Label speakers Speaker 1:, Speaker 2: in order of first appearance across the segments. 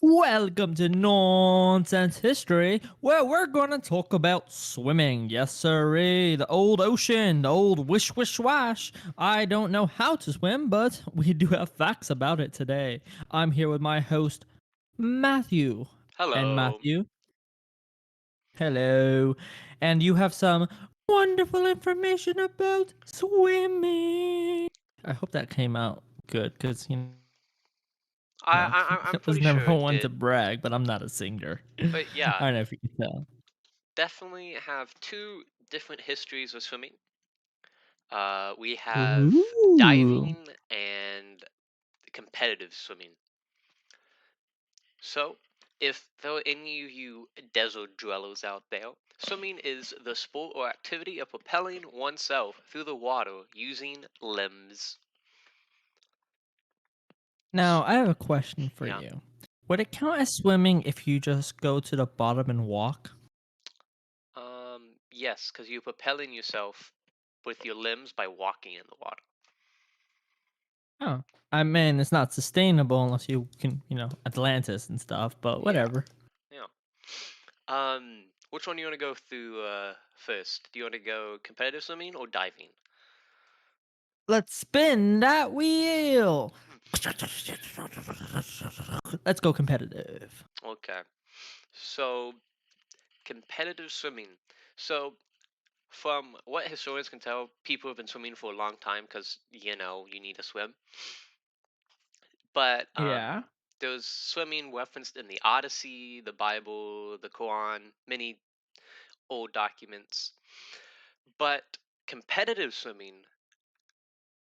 Speaker 1: Welcome to Nonsense History, where we're going to talk about swimming. Yes, sirree. The old ocean, the old wish, wish, wash. I don't know how to swim, but we do have facts about it today. I'm here with my host, Matthew. And
Speaker 2: Hello.
Speaker 1: Matthew, hello. And you have some wonderful information about swimming. I hope that came out good, because,
Speaker 2: I,
Speaker 1: know,
Speaker 2: I I'm
Speaker 1: I was
Speaker 2: pretty
Speaker 1: never
Speaker 2: sure it
Speaker 1: one to
Speaker 2: did,
Speaker 1: brag, but I'm not a singer.
Speaker 2: but
Speaker 1: I
Speaker 2: yeah,
Speaker 1: don't know if you can tell.
Speaker 2: definitely have two different histories of swimming. We have
Speaker 1: Ooh.
Speaker 2: diving and competitive swimming. So, if there are any of you desert dwellers out there, swimming is the sport or activity of propelling oneself through the water using limbs.
Speaker 1: Now, I have a question for
Speaker 2: Yeah.
Speaker 1: you. Would it count as swimming if you just go to the bottom and walk?
Speaker 2: Yes, because you're propelling yourself with your limbs by walking in the water.
Speaker 1: Oh. I mean, it's not sustainable unless you can, Atlantis and stuff, but
Speaker 2: Yeah.
Speaker 1: whatever.
Speaker 2: Yeah. Which one do you want to go through first? Do you want to go competitive swimming or diving?
Speaker 1: Let's spin that wheel. Let's go competitive.
Speaker 2: Okay. So, competitive swimming. So, from what historians can tell, people have been swimming for a long time because, you need to swim. But
Speaker 1: Yeah.
Speaker 2: there's swimming referenced in the Odyssey, the Bible, the Quran, many old documents. But competitive swimming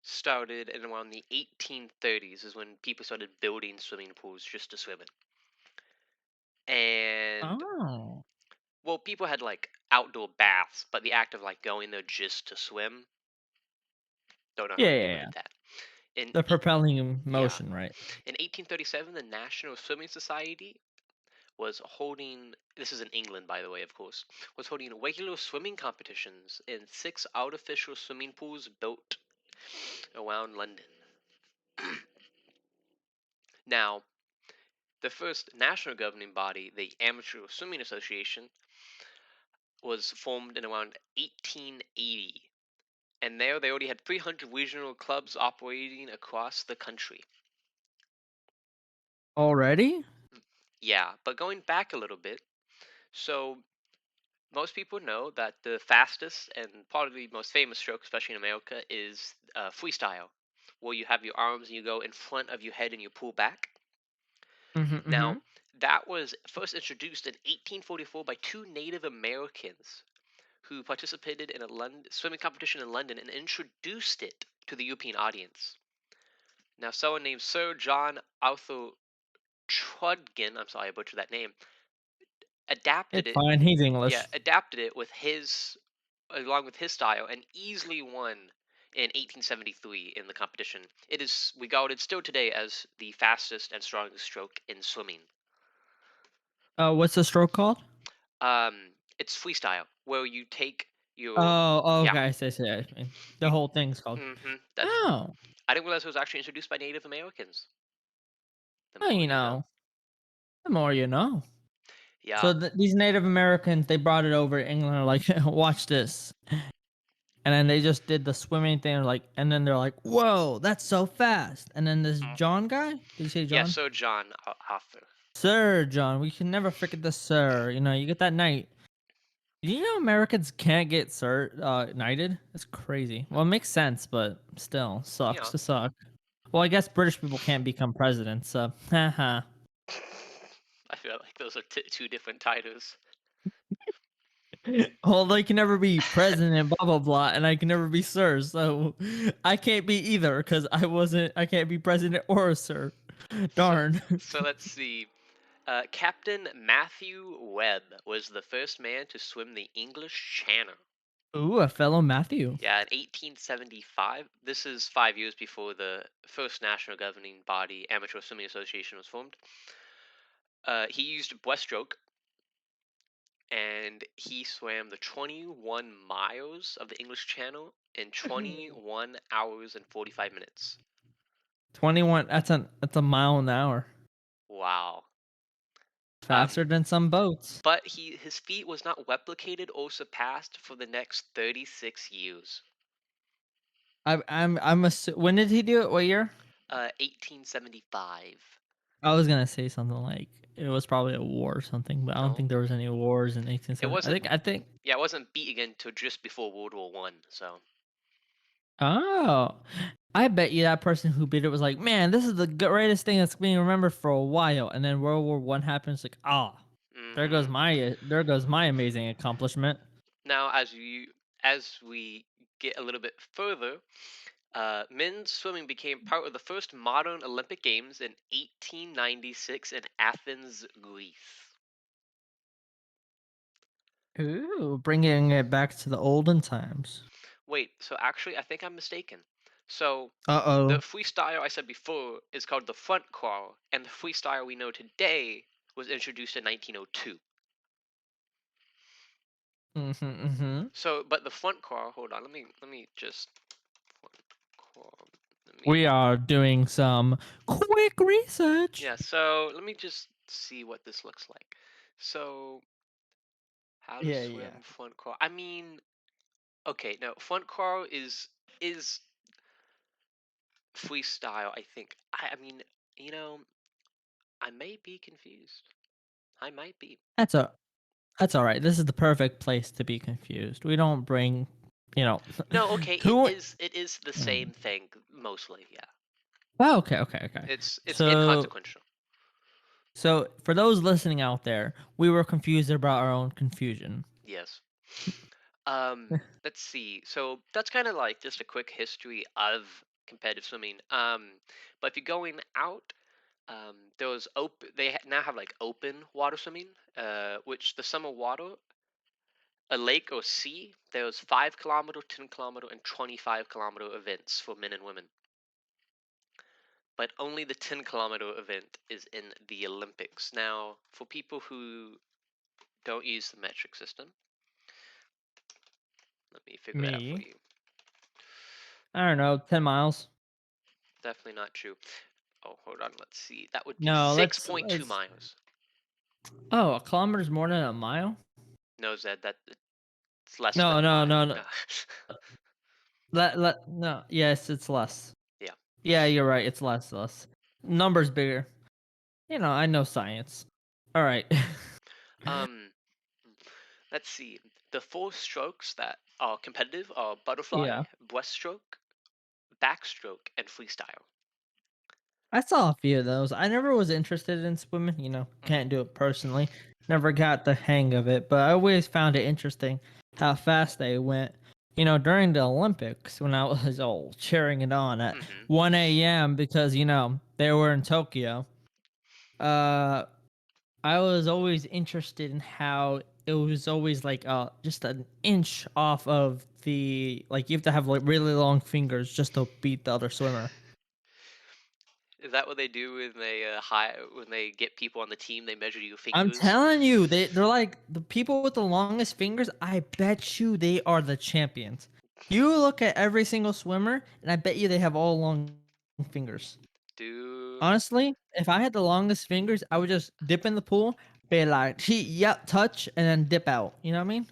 Speaker 2: started in around the 1830s is when people started building swimming pools just to swim in. And
Speaker 1: Oh.
Speaker 2: well, people had like outdoor baths, but the act of like going there just to swim, don't know how
Speaker 1: Yeah,
Speaker 2: many
Speaker 1: yeah,
Speaker 2: people
Speaker 1: yeah.
Speaker 2: did that. In
Speaker 1: The
Speaker 2: eight,
Speaker 1: propelling
Speaker 2: yeah,
Speaker 1: motion, right?
Speaker 2: in 1837, the National Swimming Society was holding. This is in England, by the way, of course. Was holding regular swimming competitions in 6 artificial swimming pools built around London. Now, the first national governing body, the Amateur Swimming Association, was formed in around 1880. And there they already had 300 regional clubs operating across the country.
Speaker 1: Already?
Speaker 2: Yeah, but going back a little bit, so most people know that the fastest and probably most famous stroke, especially in America, is freestyle, where you have your arms and you go in front of your head and you pull back.
Speaker 1: Mhm,
Speaker 2: Now,
Speaker 1: mhm.
Speaker 2: that was first introduced in 1844 by two Native Americans who participated in a swimming competition in London and introduced it to the European audience. Now, someone named Sir John Arthur Trudgen, I'm sorry I butchered that name, adapted
Speaker 1: It's
Speaker 2: it.
Speaker 1: fine, he's
Speaker 2: Yeah,
Speaker 1: English.
Speaker 2: adapted it with his, along with his style, and easily won in 1873 in the competition. It is regarded still today as the fastest and strongest stroke in swimming.
Speaker 1: What's the stroke called?
Speaker 2: It's freestyle, where you take your,
Speaker 1: Oh,
Speaker 2: yeah,
Speaker 1: okay, I see. The
Speaker 2: you,
Speaker 1: whole thing's called.
Speaker 2: that's.
Speaker 1: Oh,
Speaker 2: I didn't realize it was actually introduced by Native Americans. The
Speaker 1: well,
Speaker 2: more you know.
Speaker 1: the more you know.
Speaker 2: Yeah.
Speaker 1: So these Native Americans, they brought it over to England, are like, watch this. And then they just did the swimming thing, like, and then they're like, whoa, that's so fast. And then this
Speaker 2: Mm.
Speaker 1: John guy, did you say
Speaker 2: Yeah,
Speaker 1: John?
Speaker 2: so John Hoffer.
Speaker 1: Sir John, we can never forget the sir. You get that knight. You know Americans can't get knighted? That's crazy. Well, it makes sense, but still, sucks
Speaker 2: Yeah.
Speaker 1: to suck. Well, I guess British people can't become presidents, so haha.
Speaker 2: I feel like those are two different titles.
Speaker 1: Well, they can never be president, blah blah blah, and I can never be sir, so I can't be either because I can't be president or a sir.
Speaker 2: So,
Speaker 1: Darn.
Speaker 2: so let's see. Captain Matthew Webb was the first man to swim the English Channel.
Speaker 1: Ooh, a fellow Matthew.
Speaker 2: Yeah, in 1875. This is 5 years before the first national governing body, Amateur Swimming Association, was formed. He used breaststroke, and he swam the 21 miles of the English Channel in 21 hours and 45 minutes.
Speaker 1: 21. That's a mile an hour.
Speaker 2: Wow.
Speaker 1: Faster than some boats.
Speaker 2: but his feat was not replicated or surpassed for the next 36 years.
Speaker 1: When did he do it? What year?
Speaker 2: 1875.
Speaker 1: I was gonna say something like it was probably a war or something, but I don't think
Speaker 2: No,
Speaker 1: there was any wars in
Speaker 2: it
Speaker 1: 1870.
Speaker 2: wasn't.
Speaker 1: I think.
Speaker 2: Yeah, it wasn't beat again until just before World War One. So,
Speaker 1: Oh, I bet you that person who beat it was like, man, this is the greatest thing that's being remembered for a while. And then World War One happens, like, ah,
Speaker 2: hmm
Speaker 1: there goes my amazing accomplishment.
Speaker 2: now as we get a little bit further, men's swimming became part of the first modern Olympic Games in 1896 in Athens, Greece.
Speaker 1: Ooh, bringing it back to the olden times.
Speaker 2: Wait, so actually, I think I'm mistaken. So,
Speaker 1: Uh
Speaker 2: the
Speaker 1: oh.
Speaker 2: freestyle I said before is called the front crawl, and the freestyle we know today was introduced in 1902.
Speaker 1: Mm-hmm.
Speaker 2: So, but the front crawl, hold on, let me just front crawl. Let
Speaker 1: We
Speaker 2: me
Speaker 1: are doing some quick research.
Speaker 2: Yeah, so let me just see what this looks like. So, how to
Speaker 1: Yeah, yeah.
Speaker 2: swim front crawl. I mean, okay, no, front crawl is freestyle, I think. I mean, you know, I may be confused. I might be.
Speaker 1: That's a that's all right. This is the perfect place to be confused. We don't bring, you know,
Speaker 2: No, okay,
Speaker 1: who.
Speaker 2: it is the
Speaker 1: Mm.
Speaker 2: same thing mostly, yeah.
Speaker 1: Oh, okay, okay, okay.
Speaker 2: It's
Speaker 1: So,
Speaker 2: inconsequential.
Speaker 1: so for those listening out there, we were confused about our own confusion.
Speaker 2: Yes. Let's see. So that's kind of like just a quick history of competitive swimming. But if you're going out, there was open. Now have like open water swimming, which the summer water, a lake or sea. There was 5 kilometer, 10 kilometer, and 25 kilometer events for men and women. But only the 10 kilometer event is in the Olympics. Now, for people who don't use the metric system, let me figure it out for
Speaker 1: Me,
Speaker 2: you.
Speaker 1: I don't know, 10 miles.
Speaker 2: Definitely not true. Oh, hold on. Let's see. That would be
Speaker 1: No,
Speaker 2: 6.2
Speaker 1: let's.
Speaker 2: miles.
Speaker 1: Oh, a kilometer's more than a mile.
Speaker 2: No, Zed, it's less than
Speaker 1: No,
Speaker 2: a
Speaker 1: no,
Speaker 2: mile.
Speaker 1: no, no.
Speaker 2: No.
Speaker 1: No. Yes, it's less.
Speaker 2: Yeah.
Speaker 1: Yeah, you're right. It's less. Numbers bigger. I know science. All right.
Speaker 2: Um, let's see. The four strokes that are competitive are butterfly,
Speaker 1: Yeah.
Speaker 2: breaststroke, backstroke, and freestyle.
Speaker 1: I saw a few of those. I never was interested in swimming, can't
Speaker 2: hmm
Speaker 1: do it personally. Never got the hang of it, but I always found it interesting how fast they went. During the Olympics when I was all cheering it on at
Speaker 2: hmm
Speaker 1: 1 a.m. because, they were in Tokyo. Uh I was always interested in how it was always like just an inch off of the like you have to have like really long fingers just to beat the other swimmer.
Speaker 2: Is that what they do when they get people on the team? They measure your
Speaker 1: I'm
Speaker 2: fingers.
Speaker 1: telling you, they're like the people with the longest fingers. I bet you they are the champions. You look at every single swimmer, and I bet you they have all long fingers.
Speaker 2: Dude,
Speaker 1: Honestly, if I had the longest fingers, I would just dip in the pool, be like, yep, touch, and then dip out. You know what I mean?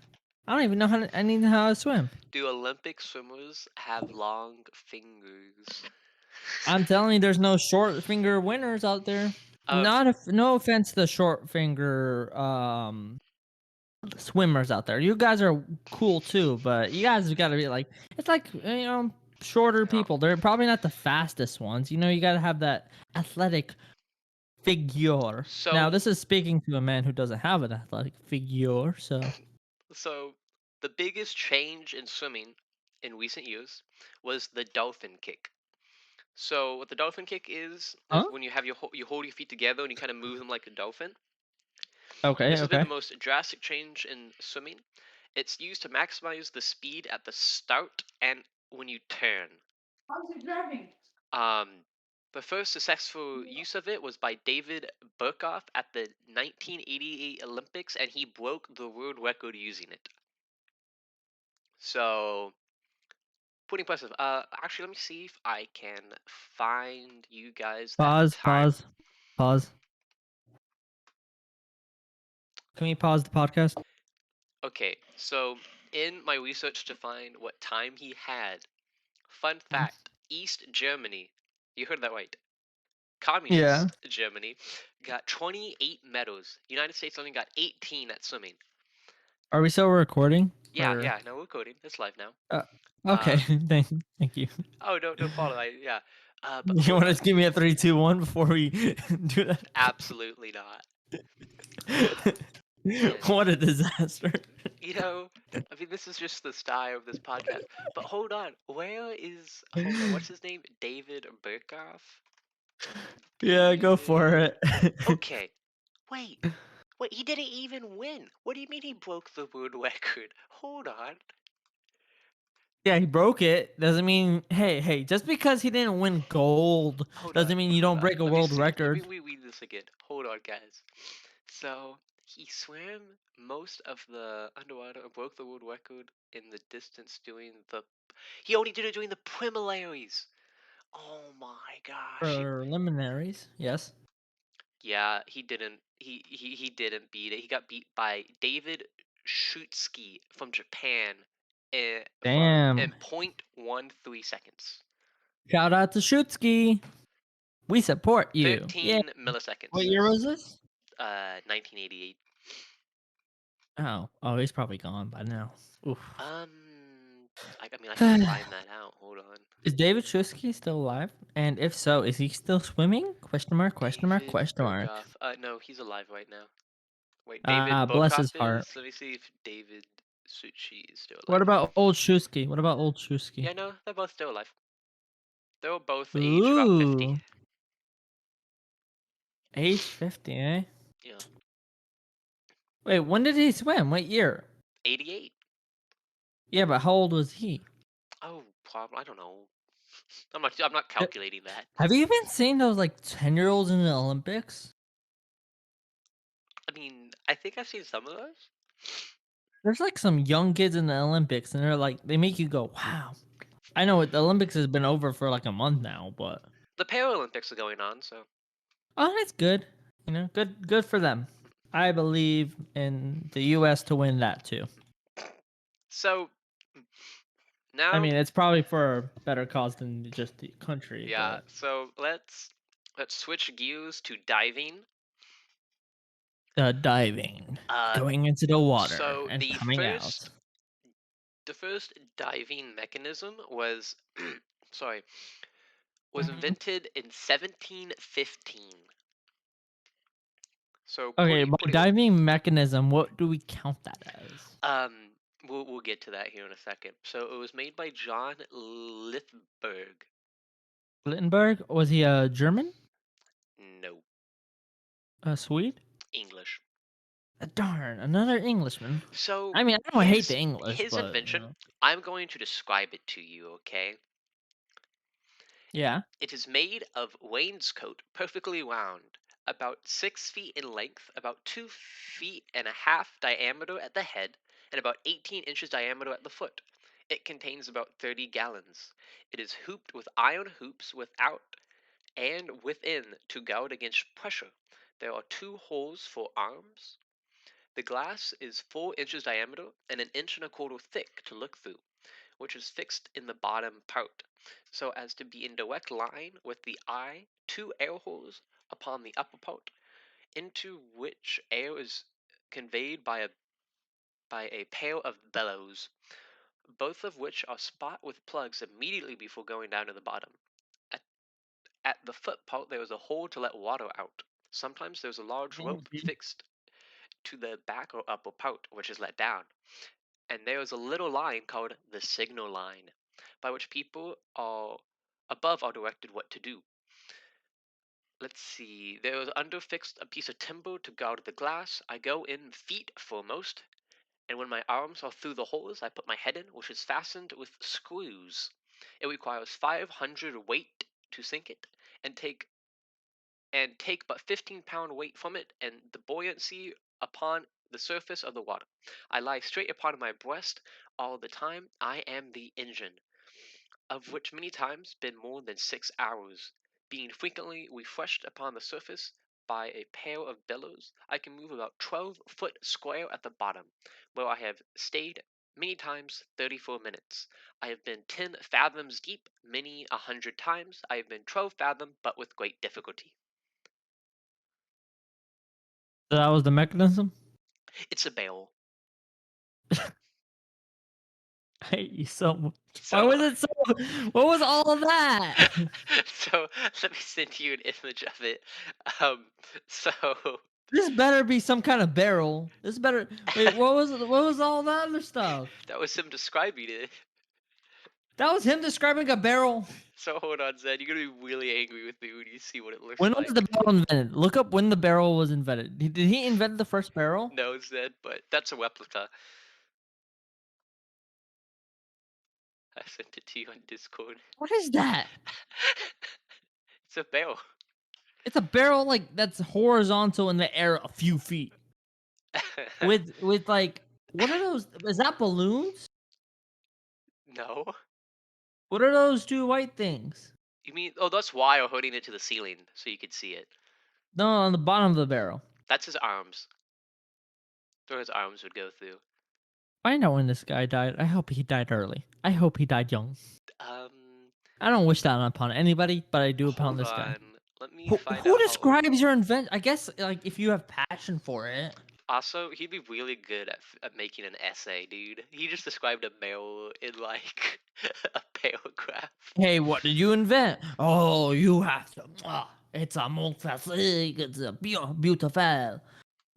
Speaker 1: I don't even know I need to know how to swim.
Speaker 2: do Olympic swimmers have long fingers?
Speaker 1: I'm telling you, there's no short finger winners out there.
Speaker 2: uh,
Speaker 1: Not if no offense to the short finger swimmers out there. You guys are cool too, but you guys got to be like it's like shorter
Speaker 2: no.
Speaker 1: people. They're probably not the fastest ones. You got to have that athletic figure. Now,
Speaker 2: So
Speaker 1: this is speaking to a man who doesn't have an athletic figure, so
Speaker 2: So, the biggest change in swimming in recent years was the dolphin kick. So, what the dolphin kick is
Speaker 1: huh?
Speaker 2: when you hold your feet together and you kind of move them like a dolphin.
Speaker 1: Okay,
Speaker 2: This has been the
Speaker 1: okay.
Speaker 2: most drastic change in swimming. It's used to maximize the speed at the start and when you turn. Um, the first successful use of it was by David Burkoff at the 1988 Olympics, and he broke the world record using it. So, pretty impressive. Actually, let me see if I can find you guys that
Speaker 1: Pause,
Speaker 2: time.
Speaker 1: pause, pause. Can we pause the podcast?
Speaker 2: Okay, so in my research to find what time he had, fun
Speaker 1: Mhm.
Speaker 2: fact: East Germany, you heard that right,
Speaker 1: Yeah.
Speaker 2: Communist Germany, got 28 medals. United States only got 18 at swimming.
Speaker 1: Are we still recording?
Speaker 2: Yeah,
Speaker 1: Or
Speaker 2: yeah. No, we're coding. It's live now.
Speaker 1: uh, okay,
Speaker 2: Uh,
Speaker 1: thank you.
Speaker 2: oh, no problem. Yeah. But
Speaker 1: You
Speaker 2: hold
Speaker 1: want to
Speaker 2: on.
Speaker 1: give me a 3, 2, 1 before we do that?
Speaker 2: Absolutely not. Man,
Speaker 1: What a disaster.
Speaker 2: you know, I mean, this is just the style of this podcast. But hold on. Where is? Hold on. What's his name? David Berghoff.
Speaker 1: Yeah, go for
Speaker 2: David.
Speaker 1: it.
Speaker 2: Okay. Wait. Wait. He didn't even win. What do you mean he broke the world record? Hold on.
Speaker 1: Yeah, he broke it. Doesn't mean hey, just because he didn't win gold
Speaker 2: Hold on.
Speaker 1: doesn't mean you
Speaker 2: Hold
Speaker 1: don't
Speaker 2: on.
Speaker 1: break a
Speaker 2: Let me
Speaker 1: world
Speaker 2: see. Let me
Speaker 1: record.
Speaker 2: reread this again. Hold on, guys. So he swam most of the underwater and broke the world record in the distance doing the. He only did it during the preliminaries. Oh my gosh.
Speaker 1: Preliminaries, yes.
Speaker 2: Yeah, he didn't. He didn't beat it. He got beat by David Shutsky from Japan, in
Speaker 1: Damn.
Speaker 2: 0.13 seconds.
Speaker 1: Shout out to Shutsky. We support you. Yeah.
Speaker 2: 13 milliseconds.
Speaker 1: What year was this?
Speaker 2: 1988.
Speaker 1: Oh, he's probably gone by now. Oof.
Speaker 2: I mean, I can find that out. Hold on.
Speaker 1: Is David Shutsky still alive? And if so, is he still swimming? Question mark, question mark,
Speaker 2: David
Speaker 1: question mark.
Speaker 2: Berghoff. No, he's alive right now. Wait, David
Speaker 1: Bless
Speaker 2: Berghoff
Speaker 1: his heart.
Speaker 2: is. Let me see if David Suchi is still
Speaker 1: What
Speaker 2: alive.
Speaker 1: about old Shutsky? What about old Shutsky?
Speaker 2: Yeah, no, they're both still alive. They're both age about 50.
Speaker 1: Ooh. Age 50, eh?
Speaker 2: Yeah,
Speaker 1: Wait, when did he swim? What year?
Speaker 2: 88.
Speaker 1: Yeah, but how old was he?
Speaker 2: Oh, I don't know. I'm not
Speaker 1: Uh,
Speaker 2: calculating that.
Speaker 1: Have you even seen those like 10-year-olds in the Olympics?
Speaker 2: I mean, I think I've seen some of those.
Speaker 1: There's like some young kids in the Olympics and they're like they make you go, "Wow." I know the Olympics has been over for like a month now, but
Speaker 2: The Paralympics are going on, so
Speaker 1: oh, that's good. You know, good for them. I believe in the US to win that too.
Speaker 2: so
Speaker 1: I
Speaker 2: now,
Speaker 1: mean, it's probably for a better cause than just the country,
Speaker 2: yeah.
Speaker 1: but
Speaker 2: So let's switch gears to diving.
Speaker 1: diving,
Speaker 2: Uh,
Speaker 1: going into the water
Speaker 2: so
Speaker 1: and coming out.
Speaker 2: the first diving mechanism was, sorry, was
Speaker 1: Mhm.
Speaker 2: invented in 1715. So
Speaker 1: Okay, by
Speaker 2: pretty old.
Speaker 1: diving mechanism, what do we count that as?
Speaker 2: Um, we'll get to that here in a second. So it was made by John Lithberg.
Speaker 1: Gutenberg, was he a German?
Speaker 2: No,
Speaker 1: A Swede?
Speaker 2: English.
Speaker 1: Darn, another Englishman.
Speaker 2: So
Speaker 1: I mean, I don't hate
Speaker 2: his
Speaker 1: the English,
Speaker 2: his
Speaker 1: but
Speaker 2: invention, I'm going to describe it to you, okay?
Speaker 1: yeah.
Speaker 2: It is made of wainscot, perfectly round, about 6 feet in length, about 2.5 feet diameter at the head, and about 18 inches diameter at the foot. It contains about 30 gallons. It is hooped with iron hoops without and within to guard against pressure. There are two holes for arms. The glass is 4 inches diameter and an inch and a quarter thick to look through, which is fixed in the bottom part, so as to be in direct line with the eye, two air holes upon the upper part, into which air is conveyed by a pair of bellows, both of which are spot with plugs immediately before going down to the bottom. At, at the foot part there is a hole to let water out. Sometimes there's a large rope
Speaker 1: Mhm.
Speaker 2: fixed to the back or upper part, which is let down. And there is a little line called the signal line, by which people are above are directed what to do. Let's see. There is under fixed a piece of timber to guard the glass. I go in feet foremost, and when my arms are through the holes, I put my head in, which is fastened with screws. It requires 500 weight to sink it, and take but 15-pound weight from it, and the buoyancy upon the surface of the water. I lie straight upon my breast all the time. I am the engine, of which many times been more than 6 hours, being frequently refreshed upon the surface by a pair of bellows, I can move about 12-foot square at the bottom, where I have stayed many times 34 minutes. I have been 10 fathoms deep many 100 times. I have been 12 fathom, but with great difficulty.
Speaker 1: So that was the mechanism.
Speaker 2: It's a barrel.
Speaker 1: I hate you so much. Why
Speaker 2: So,
Speaker 1: was it so? What was all of that?
Speaker 2: so let me send you an image of it. Um, so
Speaker 1: This better be some kind of barrel. This better. Wait, what was all that other stuff?
Speaker 2: that was him describing it.
Speaker 1: That was him describing a barrel.
Speaker 2: So hold on, Zed. You're gonna be really angry with me when you see what it looks
Speaker 1: When was the
Speaker 2: like.
Speaker 1: barrel invented? Look up when the barrel was invented. Did he invent the first barrel?
Speaker 2: No, Zed, but that's a replica. I sent it to you on Discord.
Speaker 1: What is that?
Speaker 2: It's a barrel.
Speaker 1: It's a barrel like that's horizontal in the air a few feet. With like what are those? Is that balloons?
Speaker 2: No?
Speaker 1: What are those two white things?
Speaker 2: You mean, oh, that's wire holding it to the ceiling so you could see it.
Speaker 1: No, on the bottom of the barrel.
Speaker 2: That's his arms. Where his arms would go through.
Speaker 1: Find out when this guy died. I hope he died early. I hope he died young.
Speaker 2: Um,
Speaker 1: I don't wish that upon anybody, but I do upon
Speaker 2: hold
Speaker 1: this guy.
Speaker 2: on. Let me find
Speaker 1: Who
Speaker 2: out how old.
Speaker 1: describes your invent? I guess like if you have passion for it.
Speaker 2: Also, he'd be really good at making an essay, dude. He just described a barrel in like a paragraph.
Speaker 1: Hey, what did you invent? Oh, you have to. It's a multifaceted. It's a beautiful.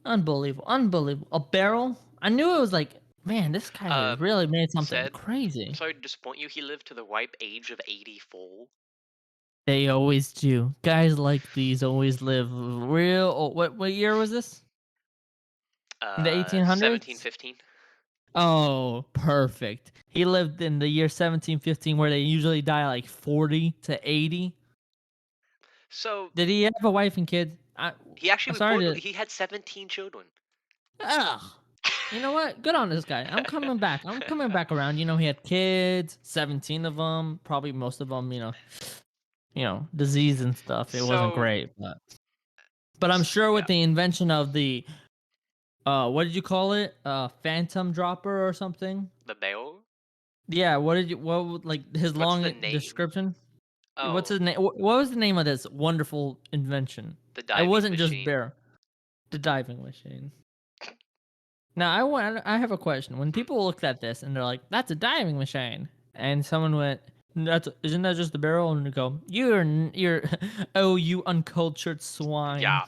Speaker 1: Unbelievable. Unbelievable. A barrel? I knew it was like, man, this guy has
Speaker 2: Um,
Speaker 1: really made something
Speaker 2: said, I'm
Speaker 1: crazy.
Speaker 2: sorry to disappoint you. He lived to the ripe age of 84.
Speaker 1: They always do. Guys like these always live real. Oh, what year was this? In the 1800s?
Speaker 2: 1715.
Speaker 1: Oh, perfect. He lived in the year 1715 where they usually die like 40 to 80.
Speaker 2: So
Speaker 1: Did he have a wife and kids?
Speaker 2: he actually
Speaker 1: I'm sorry
Speaker 2: reported
Speaker 1: to.
Speaker 2: he had 17 children.
Speaker 1: Ugh. You know what? Good on this guy. I'm coming back. I'm coming back around. He had kids, 17 of them. Probably most of them, disease and stuff. It wasn't
Speaker 2: So
Speaker 1: great, but I'm sure with
Speaker 2: yeah,
Speaker 1: the invention of the what did you call it? Phantom dropper or something?
Speaker 2: the barrel.
Speaker 1: Yeah, like his
Speaker 2: What's
Speaker 1: long
Speaker 2: the name?
Speaker 1: description? What's
Speaker 2: Oh,
Speaker 1: his name? What was the name of this wonderful invention?
Speaker 2: the
Speaker 1: It
Speaker 2: diving
Speaker 1: wasn't just
Speaker 2: machine.
Speaker 1: bear, the diving machine. Now I have a question. When
Speaker 2: Hmm.
Speaker 1: people looked at this and they're like, "That's a diving machine," and someone went, Isn't that just the barrel?" And you go, "You're oh, you uncultured swine."
Speaker 2: Yeah.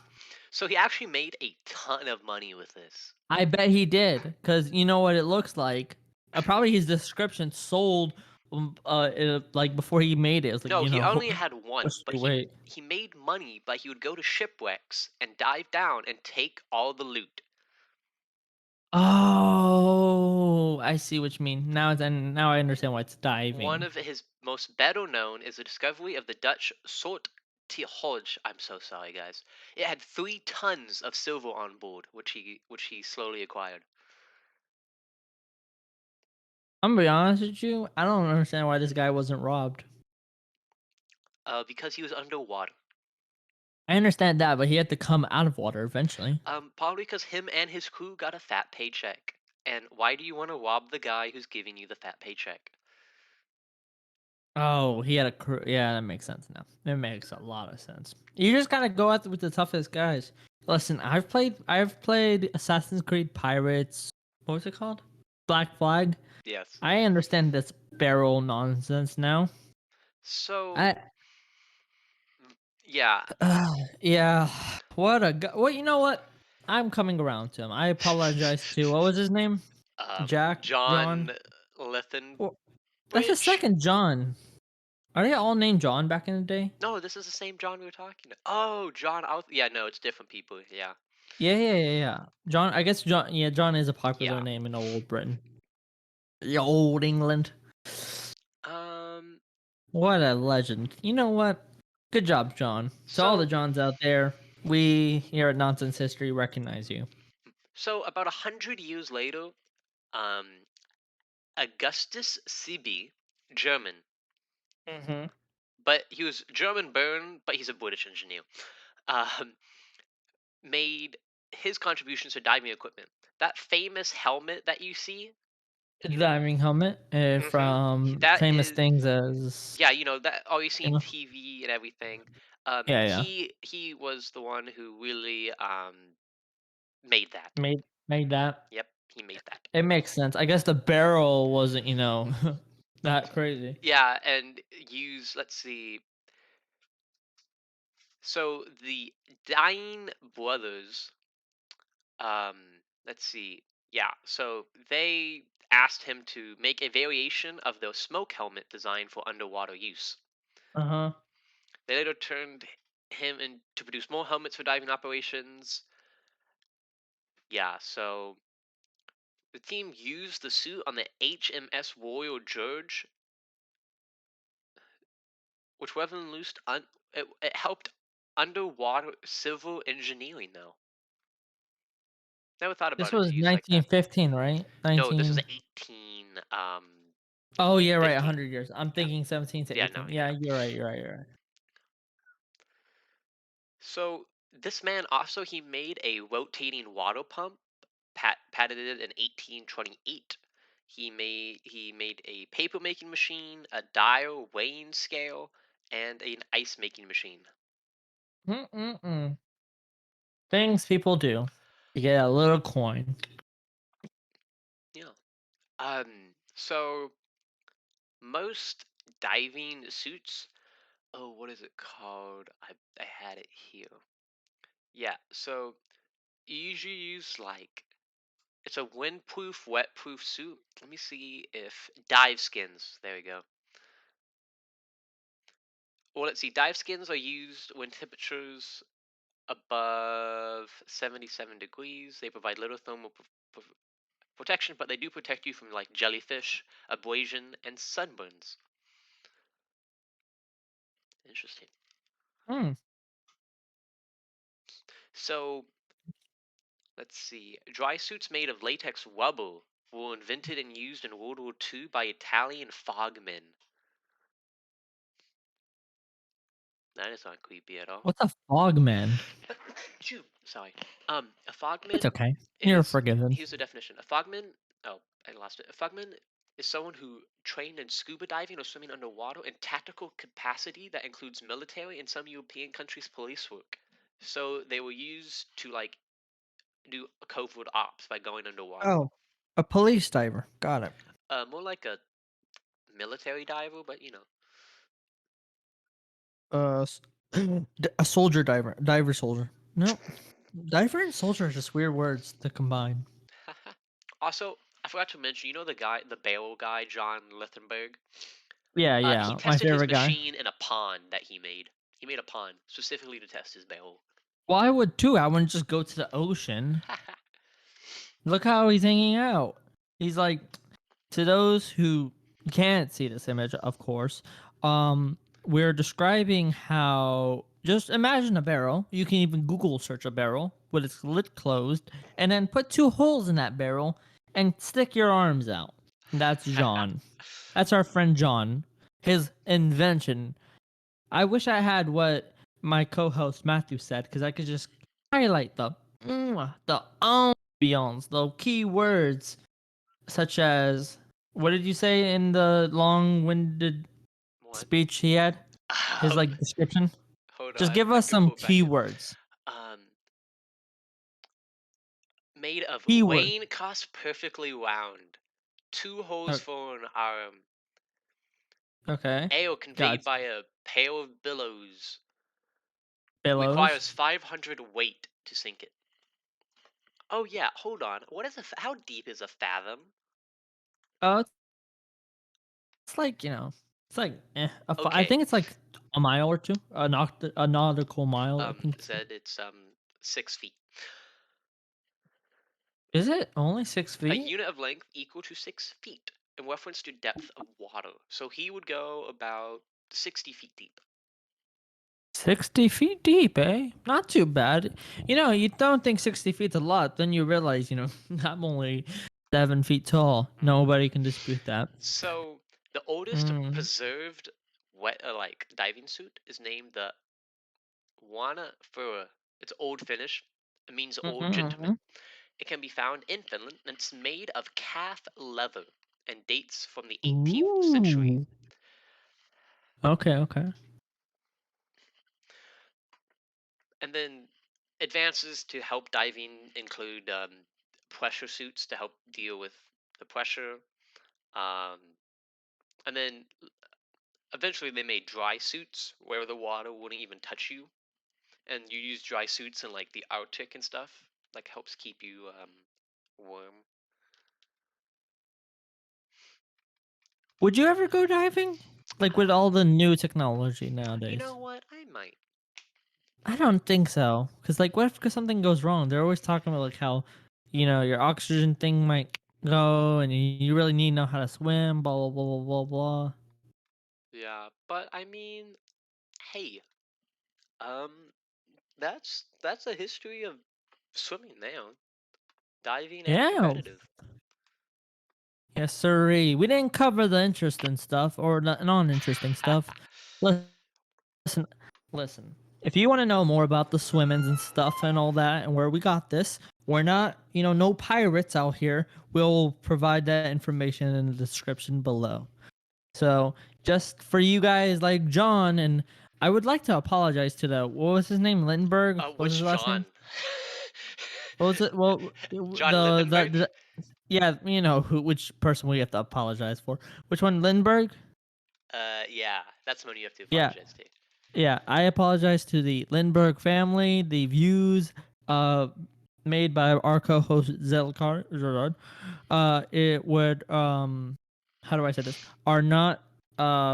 Speaker 2: So he actually made a ton of money with this.
Speaker 1: I bet he did, cause you know what it looks like. Probably his description sold, like before he made it. It's like
Speaker 2: No, he only had one,
Speaker 1: push
Speaker 2: but
Speaker 1: your
Speaker 2: he
Speaker 1: weight.
Speaker 2: he made money, but he would go to shipwrecks and dive down and take all the loot.
Speaker 1: Oh, I see what you mean. Now I understand why it's
Speaker 2: One
Speaker 1: diving.
Speaker 2: of his most better known is the discovery of the Dutch Soort Hodge. I'm so sorry, guys. It had 3 tons of silver on board, which he slowly acquired.
Speaker 1: I'm gonna be honest with you. I don't understand why this guy wasn't robbed.
Speaker 2: Because he was underwater.
Speaker 1: I understand that, but he had to come out of water eventually.
Speaker 2: Probably because him and his crew got a fat paycheck. And why do you want to rob the guy who's giving you the fat paycheck?
Speaker 1: Oh, he had a crew. Yeah, that makes sense now. It makes a lot of sense. You just gotta go out with the toughest guys. Listen, I've played Assassin's Creed Pirates. What was it called? Black Flag.
Speaker 2: Yes.
Speaker 1: I understand this barrel nonsense now.
Speaker 2: So
Speaker 1: I
Speaker 2: yeah,
Speaker 1: yeah. What you know what? I'm coming around to him. I apologize to what was his name? Jack? John?
Speaker 2: John Lethenbridge.
Speaker 1: Well, that's the second John. Are they all named John back in the day?
Speaker 2: No, this is the same John we were talking. Oh, John. Yeah, no, it's different people. Yeah,
Speaker 1: Yeah, yeah, yeah, yeah. John, I guess John. Yeah, John is a popular
Speaker 2: yeah.
Speaker 1: name in old Britain, the old England.
Speaker 2: Um.
Speaker 1: What a legend! You know what? Good job, John. To all the
Speaker 2: So
Speaker 1: Johns out there, we here at Nonsense History recognize you.
Speaker 2: about 100 years later, um, Augustus CB, German,
Speaker 1: Mm-hmm.
Speaker 2: but he was German born, but he's a British engineer. Um, made his contributions to diving equipment. That famous helmet that you see,
Speaker 1: The
Speaker 2: you know,
Speaker 1: diving helmet,
Speaker 2: hmm
Speaker 1: from
Speaker 2: that
Speaker 1: famous
Speaker 2: is,
Speaker 1: things as
Speaker 2: yeah, you know that all you see
Speaker 1: you
Speaker 2: in
Speaker 1: know.
Speaker 2: TV and everything.
Speaker 1: Yeah, yeah.
Speaker 2: He was the one who really made that.
Speaker 1: Made that.
Speaker 2: Yep, he made that.
Speaker 1: It makes sense. I guess the barrel wasn't, that crazy.
Speaker 2: Yeah, and use, let's see. So the Dying brothers, let's see. Yeah, so they asked him to make a variation of the smoke helmet designed for underwater use.
Speaker 1: Uh-huh.
Speaker 2: They later turned him in to produce more helmets for diving operations. Yeah, so the team used the suit on the HMS Royal George, which revolutionized it helped underwater civil engineering. Though never thought
Speaker 1: This
Speaker 2: about its
Speaker 1: was
Speaker 2: use like that.
Speaker 1: 1915, right?
Speaker 2: No, this is
Speaker 1: 19
Speaker 2: 18
Speaker 1: Oh, yeah, right,
Speaker 2: 15.
Speaker 1: 100 years. I'm
Speaker 2: Yeah,
Speaker 1: thinking 17 to
Speaker 2: yeah, no,
Speaker 1: 18.
Speaker 2: yeah.
Speaker 1: Yeah, you're right, you're right, you're right.
Speaker 2: So this man also he made a rotating water pump, patented in 1828. He made a paper making machine, a dial weighing scale, and an ice making machine.
Speaker 1: Mm-mm-mm. Things people do to get a little coin.
Speaker 2: Yeah. So most diving suits. Oh, what is it called? I had it here. Yeah. So you usually use like it's a windproof, wetproof suit. Let me see if dive skins. There we go. Well, let's see. Dive skins are used when temperatures above 77 degrees. They provide little thermal protection, but they do protect you from like jellyfish, abrasion, and sunburns. Interesting.
Speaker 1: Hmm.
Speaker 2: So let's see. Dry suits made of latex rubber were invented and used in World War II by Italian fogmen. That is not creepy at all.
Speaker 1: What's a fogman?
Speaker 2: Phew, sorry. A
Speaker 1: It's
Speaker 2: fogman
Speaker 1: okay. You're
Speaker 2: is
Speaker 1: forgiven.
Speaker 2: here's the definition. A fogman. Oh, I lost it. A fogman is someone who trained in scuba diving or swimming underwater in tactical capacity that includes military and some European countries' police work. So they were used to like do covert ops by going underwater.
Speaker 1: Oh, a police diver. Got it.
Speaker 2: More like a military diver, but you know.
Speaker 1: S- a soldier diver. Diver soldier. No. Diver and soldier are just weird words to combine.
Speaker 2: Also, I forgot to mention, you know the guy, the barrel guy, John Lithenberg.
Speaker 1: Yeah,
Speaker 2: He
Speaker 1: yeah. My
Speaker 2: tested his
Speaker 1: favorite guy.
Speaker 2: machine in a pond that he made. He made a pond specifically to test his barrel.
Speaker 1: Well, I would too. I wouldn't just go to the ocean. Look how he's hanging out. He's like, to those who can't see this image, of course, we're describing how just imagine a barrel. You can even Google search a barrel with its lid closed, and then put two holes in that barrel and stick your arms out. That's John. That's our friend John. His invention. I wish I had what my co-host Matthew said because I could just highlight the ambiance, the key words such as what did you say in the long-winded
Speaker 2: What?
Speaker 1: speech he had? His
Speaker 2: Um,
Speaker 1: like description.
Speaker 2: hold
Speaker 1: Just
Speaker 2: on.
Speaker 1: give
Speaker 2: I
Speaker 1: us
Speaker 2: can
Speaker 1: some
Speaker 2: pull it back up.
Speaker 1: keywords.
Speaker 2: Um, made of
Speaker 1: Keyword.
Speaker 2: Wayne cost perfectly round. Two holes
Speaker 1: O-
Speaker 2: for an arm.
Speaker 1: Okay.
Speaker 2: Ale conveyed
Speaker 1: Gotcha.
Speaker 2: by a pail of billows.
Speaker 1: Billows.
Speaker 2: Requires 500 weight to sink it. Oh yeah, hold on. What is how deep is a fathom?
Speaker 1: Oh, it's like it's like I
Speaker 2: Okay.
Speaker 1: think it's like a mile or two, a nautical mile. I think.
Speaker 2: Said it's 6 feet.
Speaker 1: Is it only six
Speaker 2: A
Speaker 1: feet?
Speaker 2: unit of length equal to 6 feet in reference to depth of water. So he would go about 60 feet deep.
Speaker 1: 60 feet deep, eh? Not too bad. You don't think 60 feet's a lot, then you realize, I'm only 7 feet tall.
Speaker 2: Mhm.
Speaker 1: Nobody can dispute that.
Speaker 2: So the oldest
Speaker 1: Mm.
Speaker 2: preserved wet like diving suit is named the Wana Fura. It's old Finnish. It means old
Speaker 1: Mm-hmm.
Speaker 2: gentleman. It can be found in Finland, and it's made of calf leather and dates from the 18th century.
Speaker 1: Ooh. Okay, okay.
Speaker 2: And then advances to help diving include pressure suits to help deal with the pressure. Um, and then eventually they made dry suits where the water wouldn't even touch you. And you use dry suits in like the Arctic and stuff. Like helps keep you warm.
Speaker 1: Would you ever go diving? Like with all the new technology
Speaker 2: You know
Speaker 1: nowadays?
Speaker 2: what? I might.
Speaker 1: I don't think so. Cause like, what if something goes wrong? They're always talking about like how, your oxygen thing might go, and you really need to know how to swim. Blah blah blah blah blah blah.
Speaker 2: Yeah, but I mean, hey, um, that's a history of swimming now, diving and
Speaker 1: Yeah.
Speaker 2: competitive.
Speaker 1: Yes, sirree. We didn't cover the interesting stuff or the non-interesting stuff. Listen, listen. If you want to know more about the swimmings and stuff and all that and where we got this, we're not, no pirates out here. We'll provide that information in the description below. So just for you guys like John, and I would like to apologize to what was his name? Lindenberg? What was his
Speaker 2: Which
Speaker 1: last
Speaker 2: John?
Speaker 1: name? What was it? Well,
Speaker 2: John Lindenberg?
Speaker 1: yeah, which person we have to apologize for. Which one? Lindbergh?
Speaker 2: Yeah, that's when you have to
Speaker 1: Yeah.
Speaker 2: apologize to.
Speaker 1: Yeah, I apologize to the Lindbergh family. The views uh made by our co-host Zelkar Gerard, it would how do I say this? Are not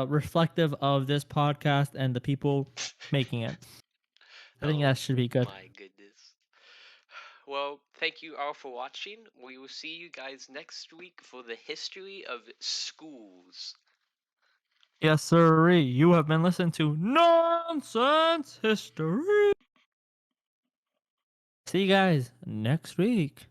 Speaker 1: reflective of this podcast and the people making it. I think
Speaker 2: Oh
Speaker 1: that should be good.
Speaker 2: my goodness. Well, thank you all for watching. We will see you guys next week for the history of schools.
Speaker 1: Yes, sirree. You have been listening to Nonsense History. See you guys next week.